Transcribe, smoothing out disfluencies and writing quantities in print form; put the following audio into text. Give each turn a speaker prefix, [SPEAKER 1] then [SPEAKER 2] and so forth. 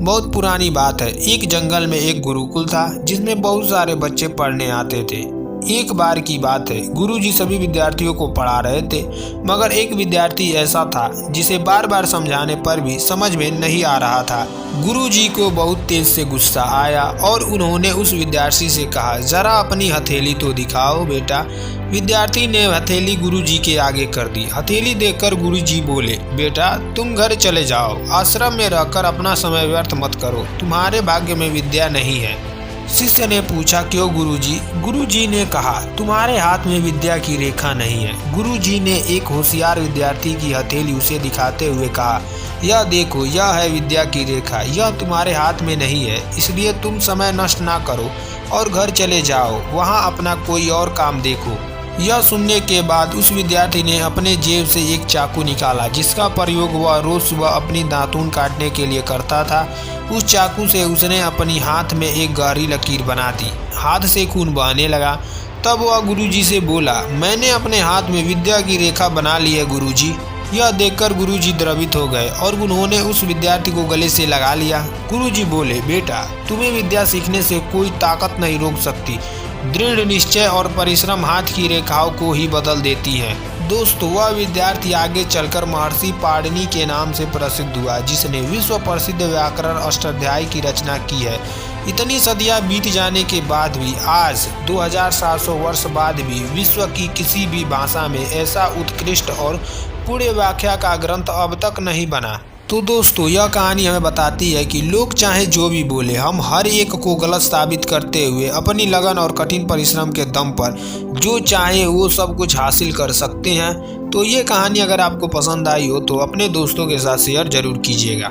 [SPEAKER 1] बहुत पुरानी बात है। एक जंगल में एक गुरुकुल था जिसमें बहुत सारे बच्चे पढ़ने आते थे। एक बार की बात है, गुरुजी सभी विद्यार्थियों को पढ़ा रहे थे, मगर एक विद्यार्थी ऐसा था जिसे बार बार समझाने पर भी समझ में नहीं आ रहा था। गुरुजी को बहुत तेज से गुस्सा आया और उन्होंने उस विद्यार्थी से कहा, जरा अपनी हथेली तो दिखाओ बेटा। विद्यार्थी ने हथेली गुरुजी के आगे कर दी। हथेली देखकर गुरुजी बोले, बेटा तुम घर चले जाओ, आश्रम में रहकर अपना समय व्यर्थ मत करो, तुम्हारे भाग्य में विद्या नहीं है। शिष्य ने पूछा, क्यों गुरुजी? गुरुजी ने कहा, तुम्हारे हाथ में विद्या की रेखा नहीं है। गुरुजी ने एक होशियार विद्यार्थी की हथेली उसे दिखाते हुए कहा, यह देखो, यह है विद्या की रेखा, यह तुम्हारे हाथ में नहीं है, इसलिए तुम समय नष्ट ना करो और घर चले जाओ, वहाँ अपना कोई और काम देखो। यह सुनने के बाद उस विद्यार्थी ने अपने जेब से एक चाकू निकाला जिसका प्रयोग वह रोज सुबह अपनी दातून काटने के लिए करता था। उस चाकू से उसने अपनी हाथ में एक गहरी लकीर बना दी। हाथ से खून बहने लगा। तब वह गुरुजी से बोला, मैंने अपने हाथ में विद्या की रेखा बना ली है गुरुजी। यह देखकर गुरुजी द्रवित हो गए और उन्होंने उस विद्यार्थी को गले से लगा लिया। गुरुजी बोले, बेटा तुम्हें विद्या सीखने से कोई ताकत नहीं रोक सकती। दृढ़ निश्चय और परिश्रम हाथ की रेखाओं को ही बदल देती है। दोस्तों, वह विद्यार्थी आगे चलकर महर्षि पाणिनि के नाम से प्रसिद्ध हुआ, जिसने विश्व प्रसिद्ध व्याकरण अष्टाध्यायी की रचना की है। इतनी सदियां बीत जाने के बाद भी आज 2700 वर्ष बाद भी विश्व की किसी भी भाषा में ऐसा उत्कृष्ट और पूर्ण व्याख्या का ग्रंथ अब तक नहीं बना। तो दोस्तों, यह कहानी हमें बताती है कि लोग चाहे जो भी बोले, हम हर एक को गलत साबित करते हुए अपनी लगन और कठिन परिश्रम के दम पर जो चाहे वो सब कुछ हासिल कर सकते हैं। तो ये कहानी अगर आपको पसंद आई हो तो अपने दोस्तों के साथ शेयर जरूर कीजिएगा।